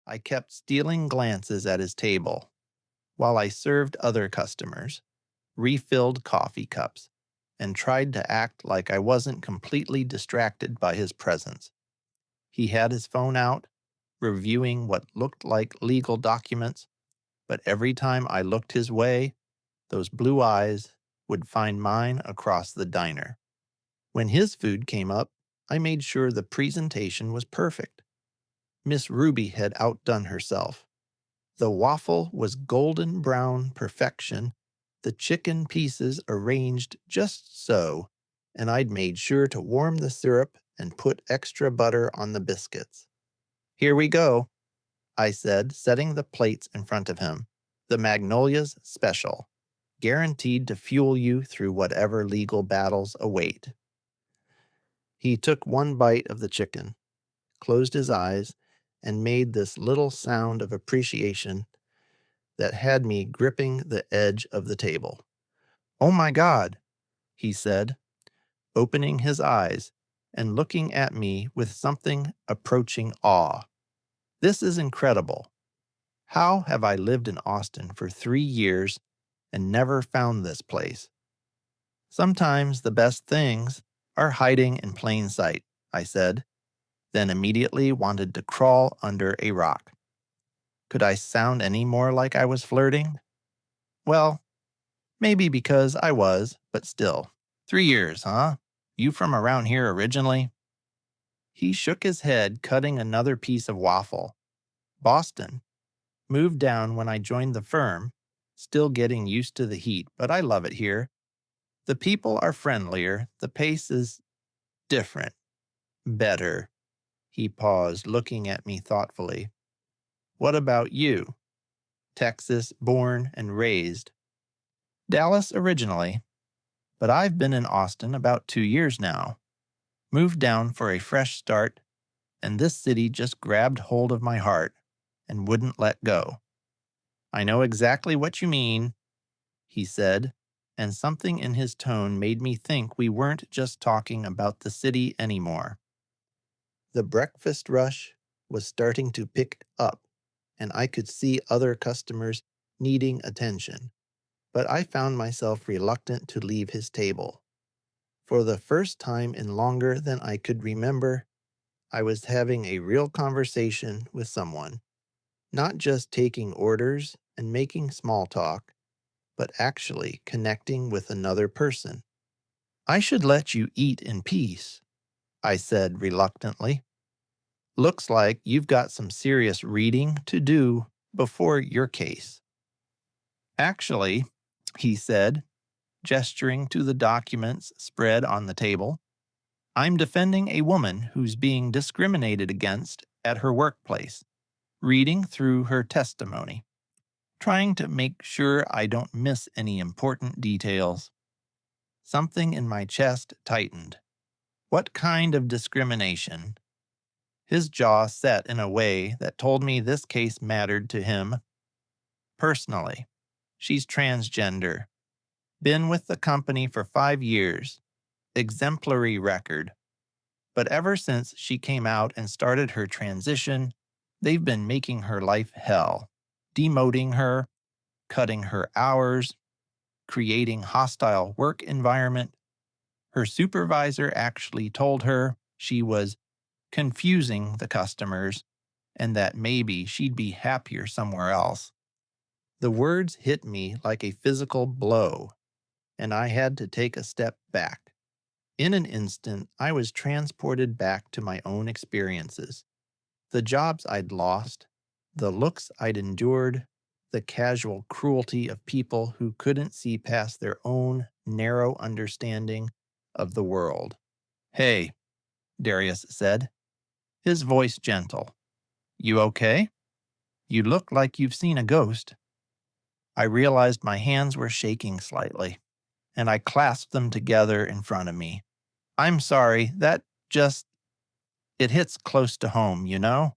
I kept stealing glances at his table while I served other customers, refilled coffee cups, and tried to act like I wasn't completely distracted by his presence. He had his phone out, reviewing what looked like legal documents, but every time I looked his way, those blue eyes would find mine across the diner. When his food came up, I made sure the presentation was perfect. Miss Ruby had outdone herself. The waffle was golden brown perfection, the chicken pieces arranged just so, and I'd made sure to warm the syrup and put extra butter on the biscuits. "Here we go," I said, setting the plates in front of him. "The Magnolia's special, guaranteed to fuel you through whatever legal battles await." He took one bite of the chicken, closed his eyes, and made this little sound of appreciation that had me gripping the edge of the table. "Oh my God," he said, opening his eyes and looking at me with something approaching awe. "This is incredible. How have I lived in Austin for 3 years and never found this place?" "Sometimes the best things are hiding in plain sight," I said, then immediately wanted to crawl under a rock. Could I sound any more like I was flirting? Well, maybe because I was, but still. 3 years, huh? You from around here originally? He shook his head, cutting another piece of waffle. "Boston. Moved down when I joined the firm. Still getting used to the heat, but I love it here. The people are friendlier. The pace is different. Better." He paused, looking at me thoughtfully. "What about you?" "Texas, born and raised. Dallas originally, but I've been in Austin about 2 years now. Moved down for a fresh start, and this city just grabbed hold of my heart and wouldn't let go." "I know exactly what you mean," he said, and something in his tone made me think we weren't just talking about the city anymore. The breakfast rush was starting to pick up, and I could see other customers needing attention, but I found myself reluctant to leave his table. For the first time in longer than I could remember, I was having a real conversation with someone, not just taking orders and making small talk, but actually connecting with another person. "I should let you eat in peace," I said reluctantly. "Looks like you've got some serious reading to do before your case." "Actually," he said, gesturing to the documents spread on the table, "I'm defending a woman who's being discriminated against at her workplace, reading through her testimony, trying to make sure I don't miss any important details." Something in my chest tightened. What kind of discrimination? His jaw set in a way that told me this case mattered to him personally. "She's transgender. Been with the company for 5 years. Exemplary record. But ever since she came out and started her transition, they've been making her life hell. Demoting her, cutting her hours, creating hostile work environment. Her supervisor actually told her she was confusing the customers and that maybe she'd be happier somewhere else." The words hit me like a physical blow, and I had to take a step back. In an instant, I was transported back to my own experiences. The jobs I'd lost, the looks I'd endured, the casual cruelty of people who couldn't see past their own narrow understanding of the world. "Hey," Darius said, his voice gentle. "You okay? You look like you've seen a ghost." I realized my hands were shaking slightly, and I clasped them together in front of me. "I'm sorry, that just, it hits close to home, you know?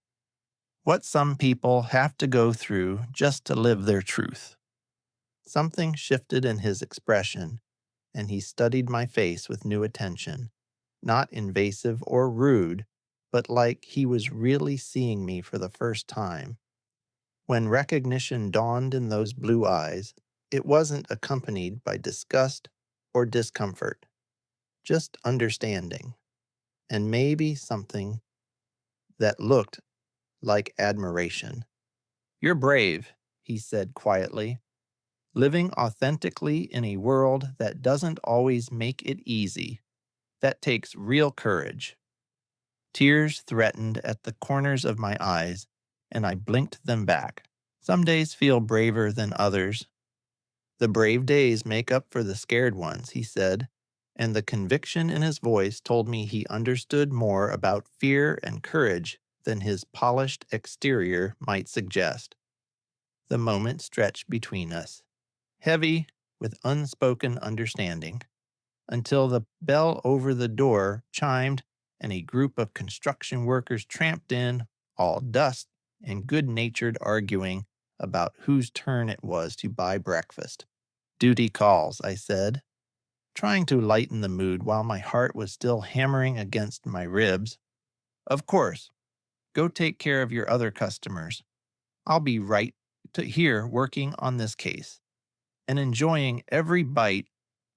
What some people have to go through just to live their truth." Something shifted in his expression, and he studied my face with new attention, not invasive or rude, but like he was really seeing me for the first time. When recognition dawned in those blue eyes, it wasn't accompanied by disgust or discomfort, just understanding, and maybe something that looked like admiration. "You're brave," he said quietly, "living authentically in a world that doesn't always make it easy. That takes real courage." Tears threatened at the corners of my eyes, and I blinked them back. Some days feel braver than others. The brave days make up for the scared ones, he said, and the conviction in his voice told me he understood more about fear and courage than his polished exterior might suggest. The moment stretched between us, heavy with unspoken understanding, until the bell over the door chimed and a group of construction workers tramped in, all dust and good-natured arguing about whose turn it was to buy breakfast. "Duty calls," I said, trying to lighten the mood while my heart was still hammering against my ribs. "Of course. Go take care of your other customers. I'll be right here working on this case and enjoying every bite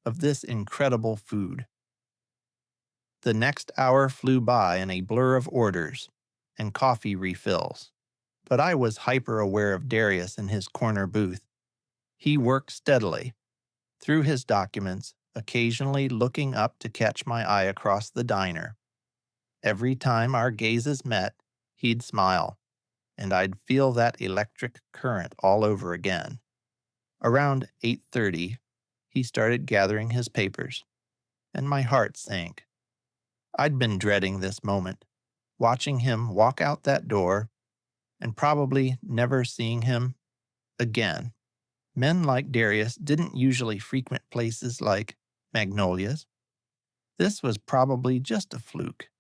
of this incredible food." The next hour flew by in a blur of orders and coffee refills, but I was hyper aware of Darius in his corner booth. He worked steadily through his documents, occasionally looking up to catch my eye across the diner. Every time our gazes met, he'd smile, and I'd feel that electric current all over again. Around 8:30, he started gathering his papers, and my heart sank. I'd been dreading this moment, watching him walk out that door and probably never seeing him again. Men like Darius didn't usually frequent places like Magnolia's. This was probably just a fluke,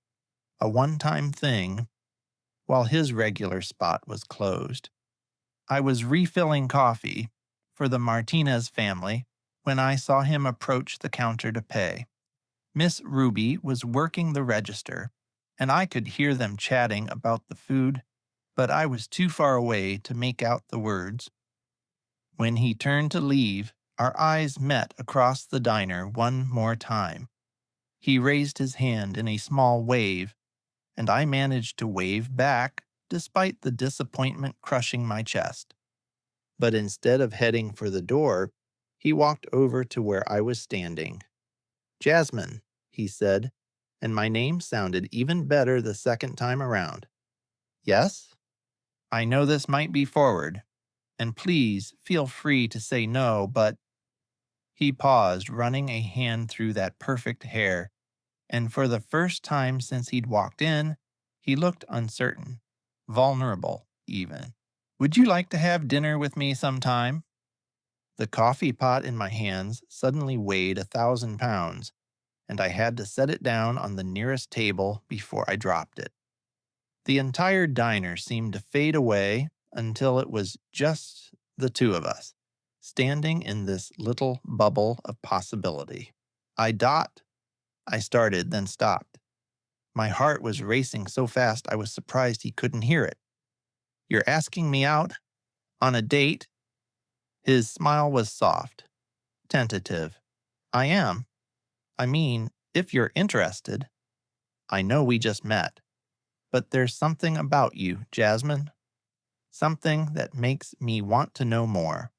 a one-time thing, while his regular spot was closed. I was refilling coffee for the Martinez family when I saw him approach the counter to pay. Miss Ruby was working the register, and I could hear them chatting about the food, but I was too far away to make out the words. When he turned to leave, our eyes met across the diner one more time. He raised his hand in a small wave, and I managed to wave back despite the disappointment crushing my chest. But instead of heading for the door, he walked over to where I was standing. "Jasmine," he said, and my name sounded even better the second time around. "Yes? I know this might be forward, and please feel free to say no, but—" He paused, running a hand through that perfect hair, and for the first time since he'd walked in, he looked uncertain, vulnerable even. "Would you like to have dinner with me sometime?" The coffee pot in my hands suddenly weighed 1,000 pounds, and I had to set it down on the nearest table before I dropped it. The entire diner seemed to fade away until it was just the two of us, standing in this little bubble of possibility. I started, then stopped. My heart was racing so fast I was surprised he couldn't hear it. "You're asking me out? On a date?" His smile was soft, tentative. "I am. I mean, if you're interested. I know we just met. But there's something about you, Jasmine. Something that makes me want to know more."